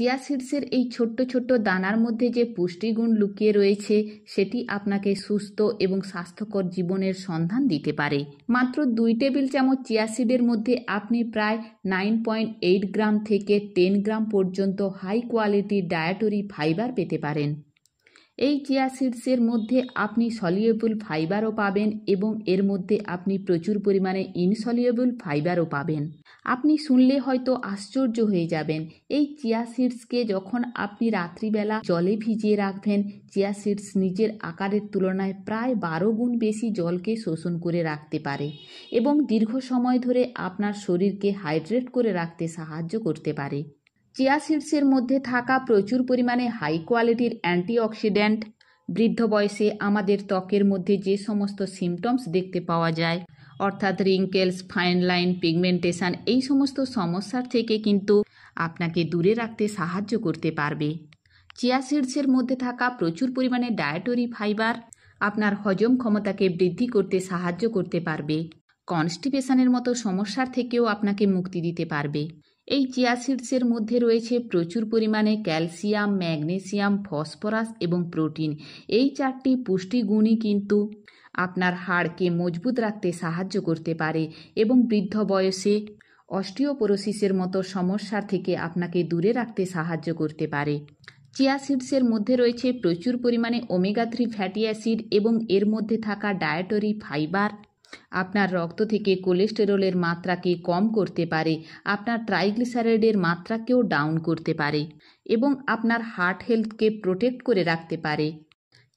Chia সিডসের এই ছোট্ট ছোট্ট দানার মধ্যে যে পুষ্টিগুণ লুকিয়ে রয়েছে সেটি আপনাকে সুস্থ এবং স্বাস্থ্যকর জীবনের সন্ধান দিতে পারে। মাত্র 2 টেবিল চামচ চিয়া সিডের মধ্যে আপনি প্রায় 9.8 গ্রাম থেকে 10 গ্রাম পর্যন্ত হাই কোয়ালিটির ডায়েটরি ফাইবার পেতে পারেন। এই চিয়া সিডসের মধ্যে আপনি সলিউবল ফাইবারও পাবেন এবং এর মধ্যে আপনি প্রচুর পরিমাণে ইনসলিউবল ফাইবারও পাবেন। আপনি শুনলে হয়তো আশ্চর্য হয়ে যাবেন, এই চিয়া সিডসকে যখন আপনি রাত্রিবেলা জলে ভিজিয়ে রাখবেন, চিয়া সিডস নিজের আকারের তুলনায় প্রায় 12 গুণ বেশি জলকে শোষণ করে রাখতে পারে এবং দীর্ঘ সময় ধরে আপনার শরীরকে হাইড্রেট করে রাখতে সাহায্য করতে পারে। চিয়া সিডসের মধ্যে থাকা প্রচুর পরিমাণে হাই কোয়ালিটির অ্যান্টিঅক্সিডেন্ট বৃদ্ধ বয়সে আমাদের ত্বকের মধ্যে যে সমস্ত সিমটমস দেখতে পাওয়া যায়, অর্থাৎ রিঙ্কেলস, ফাইন লাইন, পিগমেন্টেশন, এই সমস্ত সমস্যার থেকে কিন্তু আপনাকে দূরে রাখতে সাহায্য করতে পারবে। চিয়া সিডসের মধ্যে থাকা প্রচুর পরিমাণে ডায়েটরি ফাইবার আপনার হজম ক্ষমতাকে বৃদ্ধি করতে সাহায্য করতে পারবে। কনস্টিপেশনের মতো সমস্যার থেকেও আপনাকে মুক্তি দিতে পারবে। এই চিয়া সিডসের মধ্যে রয়েছে প্রচুর পরিমাণে ক্যালসিয়াম, ম্যাগনেসিয়াম, ফসফরাস এবং প্রোটিন। এই 4টি পুষ্টিগুণই কিন্তু আপনার হাড়কে মজবুত রাখতে সাহায্য করতে পারে এবং বৃদ্ধ বয়সে অস্টিওপোরোসিসের মতো সমস্যার থেকে আপনাকে দূরে রাখতে সাহায্য করতে পারে। চিয়া সিডসের মধ্যে রয়েছে প্রচুর পরিমাণে ওমেগা 3 ফ্যাটি অ্যাসিড এবং এর মধ্যে থাকা ডায়েটরি ফাইবার আপনার রক্ত থেকে কোলেস্টেরলের মাত্রাকে কম করতে পারে, আপনার ট্রাইগ্লিসারাইডের মাত্রাকেও ডাউন করতে পারে এবং আপনার হার্ট হেলথকে প্রোটেক্ট করে রাখতে পারে।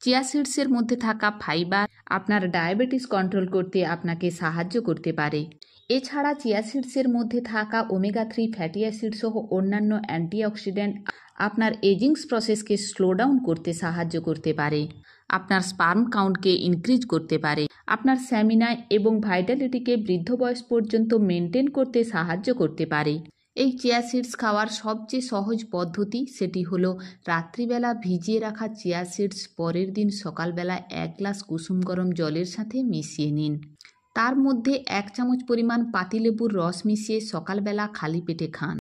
চিয়া সিডসের মধ্যে থাকা ফাইবার আপনার ডায়াবেটিস কন্ট্রোল করতে আপনাকে সাহায্য করতে পারে। এছাড়া চিয়া সিডসের মধ্যে থাকা ওমেগা 3 ফ্যাটি অ্যাসিড সহ অন্যান্য অ্যান্টিঅক্সিডেন্ট আপনার এজিংস প্রসেসকে স্লো ডাউন করতে সাহায্য করতে পারে, আপনার স্পার্ম কাউন্টকে ইনক্রিজ করতে পারে, আপনার স্ট্যামিনা এবং ভাইটালিটিকে বৃদ্ধ বয়স পর্যন্ত মেনটেন করতে সাহায্য করতে পারে। এই চিয়া সিডস খাওয়ার সবচেয়ে সহজ পদ্ধতি সেটি হলো রাত্রিবেলা ভিজিয়ে রাখা চিয়া সিডস পরের দিন সকালবেলা 1 গ্লাস কুসুম গরম জলের সাথে মিশিয়ে নিন। তার মধ্যে 1 চামচ পরিমাণ পাতিলেবুর রস মিশিয়ে সকালবেলা খালি পেটে খান।